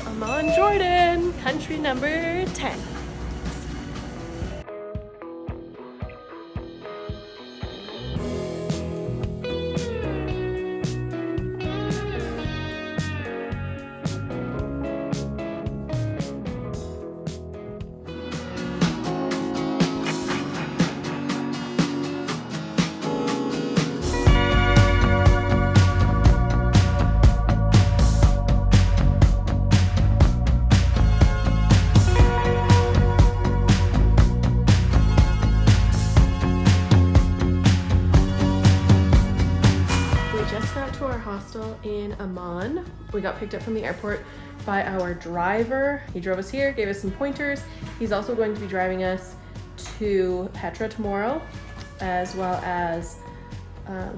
Amman, Jordan, country number 10. To our hostel in Amman. We got picked up from the airport by our driver. He drove us here, gave us some pointers. He's also going to be driving us to Petra tomorrow, as well as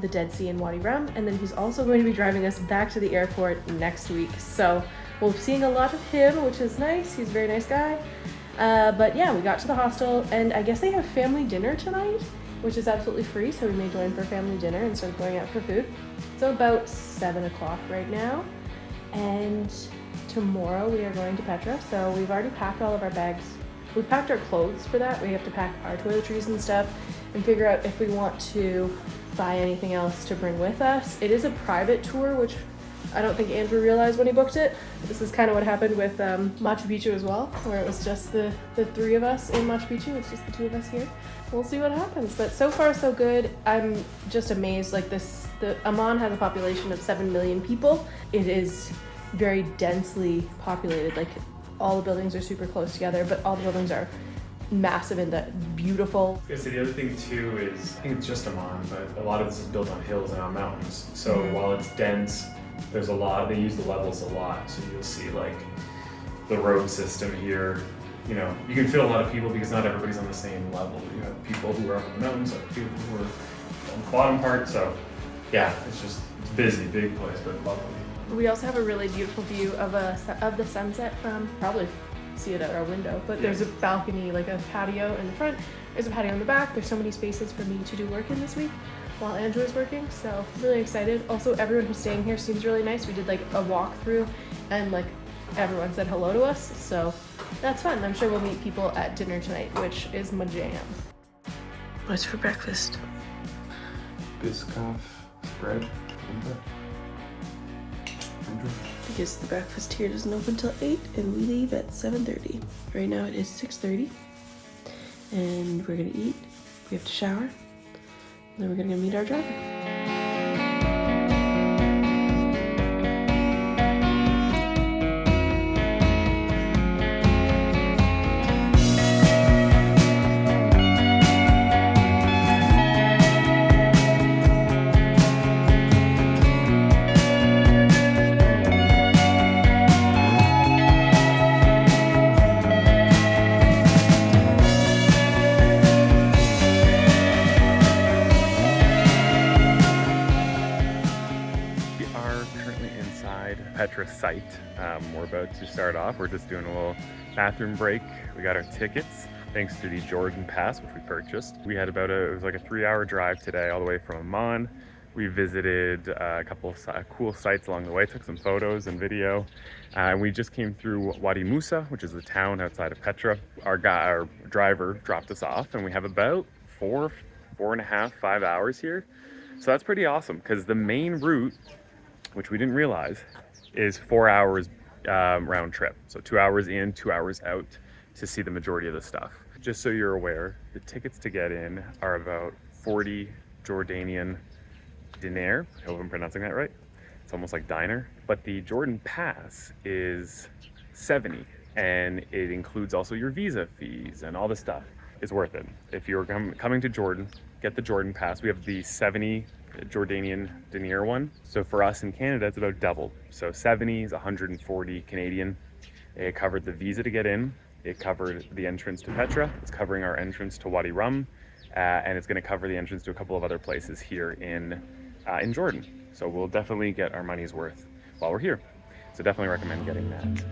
the Dead Sea in Wadi Rum, and then he's also going to be driving us back to the airport next week. So we'll be seeing a lot of him, which is nice. He's a very nice guy. But yeah, we got to the hostel, and I guess they have family dinner tonight, which is absolutely free, so we may join for family dinner instead of going out for food. So about 7 o'clock right now, and tomorrow we are going to Petra. So we've already packed all of our bags. We've packed our clothes for that. We have to pack our toiletries and stuff and figure out if we want to buy anything else to bring with us. It is a private tour, which I don't think Andrew realized when he booked it. This is kind of what happened with Machu Picchu as well, where it was just the three of us in Machu Picchu. It's just the two of us here. We'll see what happens, but so far so good. I'm just amazed. Like the Amman has a population of 7 million people. It is very densely populated. Like all the buildings are super close together, but all the buildings are massive and beautiful. I guess the other thing too is, I think it's just Amman, but a lot of this is built on hills and on mountains. So while it's dense, there's a lot, they use the levels a lot. So you'll see like the road system here, you know, you can fit a lot of people because not everybody's on the same level. You have people who are up in the mountains, other people who are on the bottom part. So yeah, it's busy, big place, but lovely. We also have a really beautiful view of the sunset from, probably see it at our window, but there's a balcony, like a patio in the front, there's a patio in the back. There's so many spaces for me to do work in this week while Andrew is working, so really excited. Also, everyone who's staying here seems really nice. We did like a walkthrough and like everyone said hello to us, so that's fun. I'm sure we'll meet people at dinner tonight, which is my jam. What's for breakfast? Biscoff spread. Because the breakfast here doesn't open till 8 and we leave at 7:30. Right now it is 6:30 and we're gonna eat, we have to shower, and then we're gonna meet our driver. Petra site. We're about to start off. We're just doing a little bathroom break. We got our tickets thanks to the Jordan Pass, which we purchased. We had it was like a 3-hour drive today all the way from Amman. We visited a couple of cool sites along the way, took some photos and video. And we just came through Wadi Musa, which is the town outside of Petra. Our driver dropped us off, and we have about 4.5, 5 hours here. So that's pretty awesome, because the main route, which we didn't realize, is 4 hours round trip. So 2 hours in, 2 hours out to see the majority of the stuff. Just so you're aware, the tickets to get in are about 40 Jordanian dinar. I hope I'm pronouncing that right. It's almost like diner. But the Jordan Pass is 70, and it includes also your visa fees and all this stuff. It's worth it. If you're coming to Jordan, get the Jordan Pass. We have the 70 Jordanian dinar one. So for us in Canada, it's about double. So 70 is 140 Canadian. It covered the visa to get in. It covered the entrance to Petra. It's covering our entrance to Wadi Rum. And it's going to cover the entrance to a couple of other places here in Jordan. So we'll definitely get our money's worth while we're here. So definitely recommend getting that.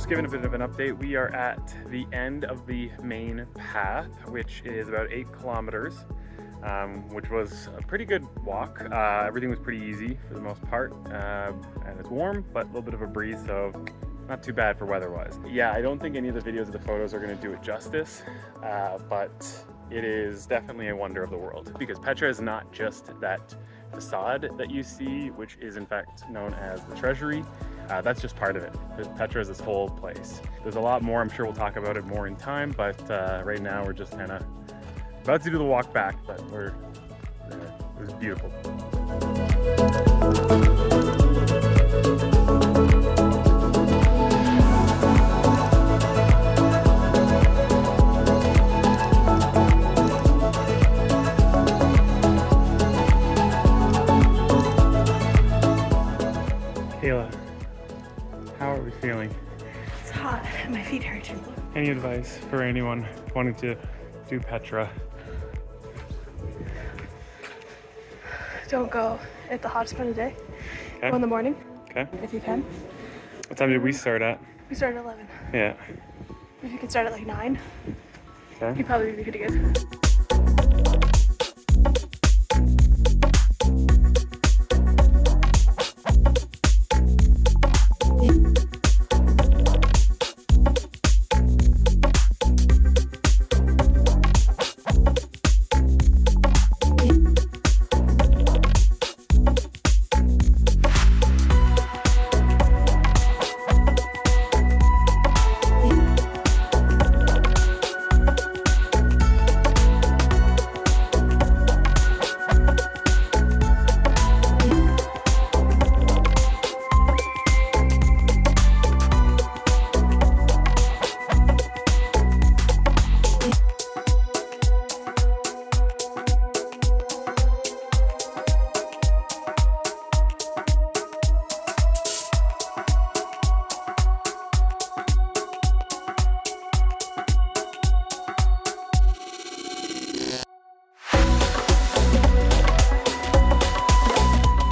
just giving a bit of an update. We are at the end of the main path, which is about 8 kilometers, which was a pretty good walk. Everything was pretty easy for the most part, and it's warm, but a little bit of a breeze, so not too bad for weather-wise. Yeah, I don't think any of the videos or the photos are going to do it justice, but it is definitely a wonder of the world, because Petra is not just that facade that you see, which is in fact known as the treasury. That's just part of it. Petra is this whole place. There's a lot more. I'm sure we'll talk about it more in time, but right now we're just kind of about to do the walk back, but it was beautiful. Kayla, how are we feeling? It's hot. My feet hurt. Any advice for anyone wanting to do Petra? Don't go at the hottest point of the day. Okay. Go in the morning, Okay. if you can. What time did we start at? We start at 11. Yeah. If you could start at like 9, Okay. you'd probably be pretty good.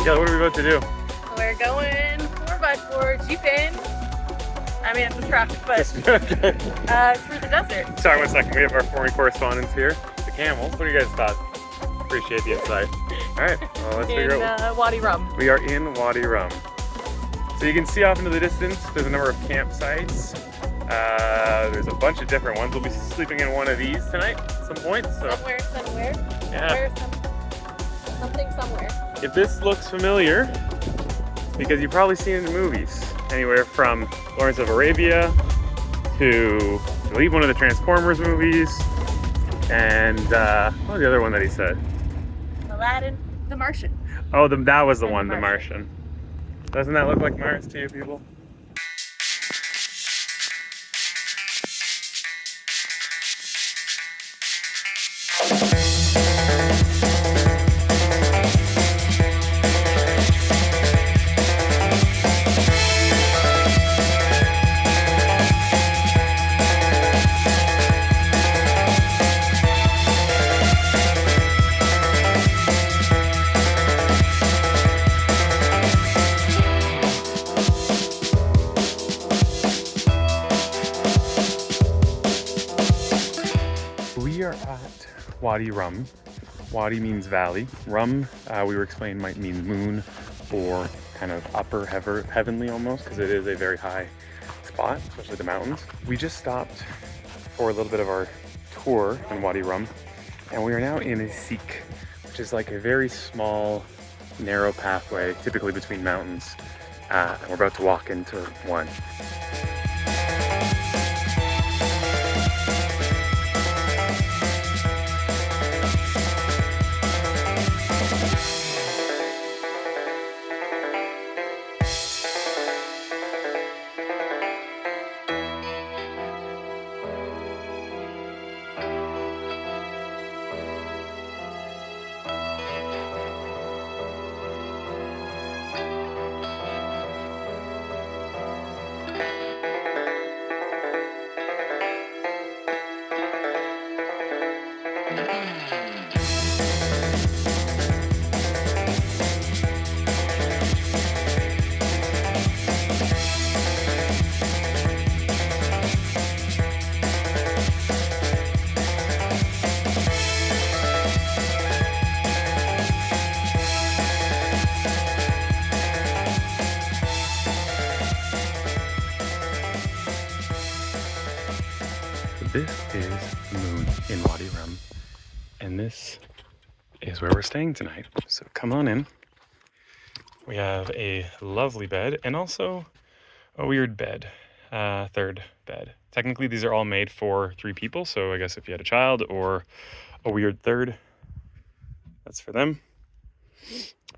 Yeah, what are we about to do? We're going 4x4 jeeping. I mean, it's the traffic, but through the desert. Sorry, 1 second. We have our foreign correspondents here, the camels. What are you guys' thoughts? Appreciate the insight. All right, well, let's figure out. In Wadi Rum. We are in Wadi Rum. So you can see off into the distance, there's a number of campsites. There's a bunch of different ones. We'll be sleeping in one of these tonight at some point. So Somewhere. yeah. Something somewhere. If this looks familiar, it's because you've probably seen it in the movies. Anywhere from Lawrence of Arabia to, I believe, one of the Transformers movies. And what was the other one that he said? Aladdin, The Martian. Oh, that was the And one, The The Martian. Doesn't that look like Mars to you people? We are at Wadi Rum. Wadi means valley. Rum, we were explained, might mean moon or kind of upper heavenly almost, because it is a very high spot, especially the mountains. We just stopped for a little bit of our tour in Wadi Rum, and we are now in a Sikh, which is like a very small, narrow pathway, typically between mountains. And we're about to walk into one. This is the moon in Wadi Rum, and this is where we're staying tonight. So come on in. We have a lovely bed and also a weird bed, third bed. Technically, these are all made for 3 people, so I guess if you had a child or a weird third, that's for them.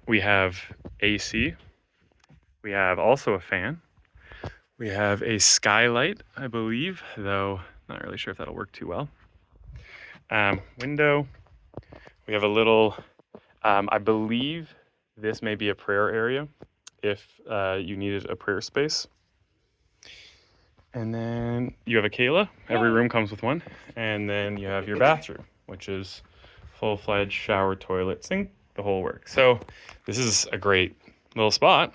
We have AC. We have also a fan. We have a skylight, I believe, though not really sure if that'll work too well. Window. We have a little, I believe this may be a prayer area if you needed a prayer space. And then you have a Kayla. Every room comes with one. And then you have your bathroom, which is full-fledged shower, toilet, sink, the whole work. So this is a great little spot.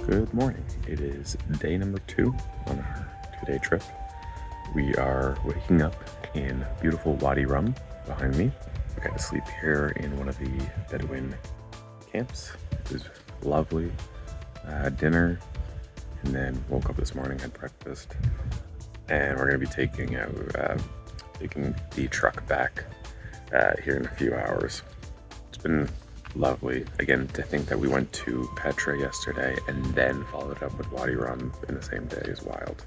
Good morning. It is day number 2 on our 2-day trip. We are waking up in beautiful Wadi Rum behind me. I got to sleep here in one of the Bedouin camps. It was lovely. Had dinner and then woke up this morning, had breakfast, and we're going to be taking the truck back here in a few hours. It's been lovely. Again, to think that we went to Petra yesterday and then followed up with Wadi Rum in the same day is wild.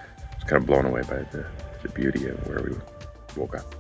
I was kind of blown away by the beauty of where we woke up.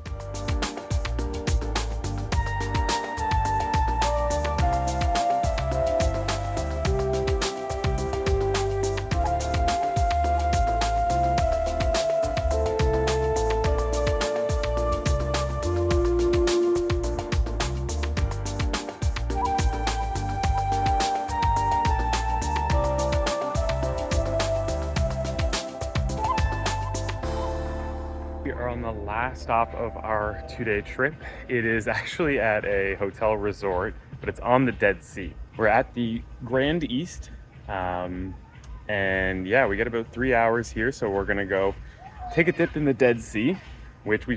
We are on the last stop of our 2-day trip. It is actually at a hotel resort, but it's on the Dead Sea. We're at the Grand East, and yeah, we got about 3 hours here, so we're gonna go take a dip in the Dead Sea, which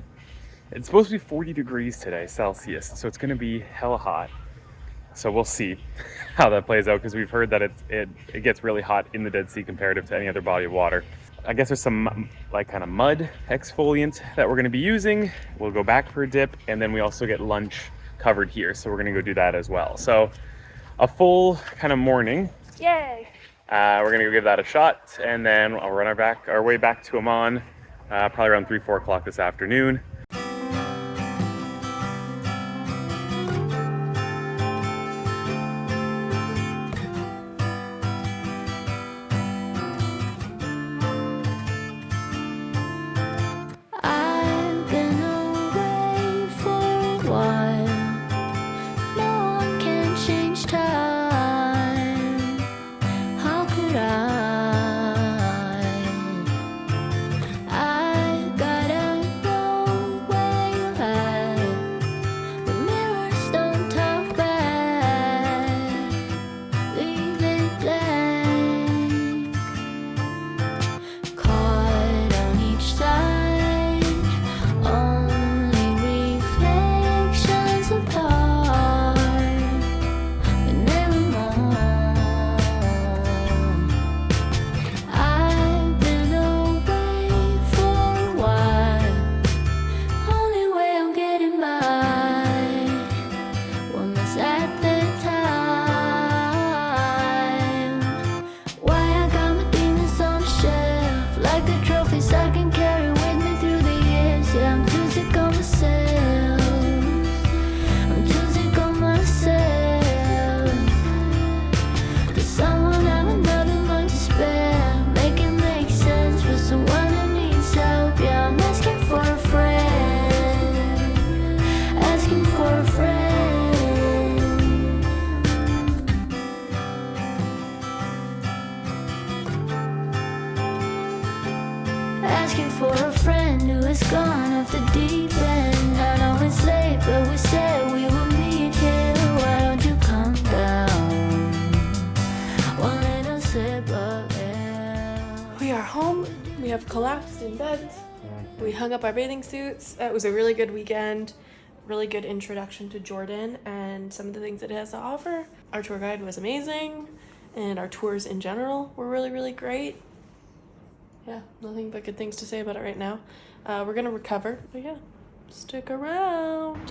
it's supposed to be 40 degrees today, Celsius, so it's gonna be hella hot. So we'll see how that plays out, because we've heard that it gets really hot in the Dead Sea comparative to any other body of water. I guess there's some like kind of mud exfoliant that we're going to be using. We'll go back for a dip, and then we also get lunch covered here, so we're going to go do that as well. So a full kind of morning. Yay! We're going to go give that a shot, and then I'll run our way back to Amman probably around 3-4 o'clock this afternoon. looking for a friend who has gone off the deep end. I know it's late, but we said we would meet here. Why don't you come down? One little sip of air. We are home. We have collapsed in beds. We hung up our bathing suits. It was a really good weekend. Really good introduction to Jordan and some of the things that it has to offer. Our tour guide was amazing, and our tours in general were really, really great. Yeah, nothing but good things to say about it right now. We're gonna recover, but yeah, stick around.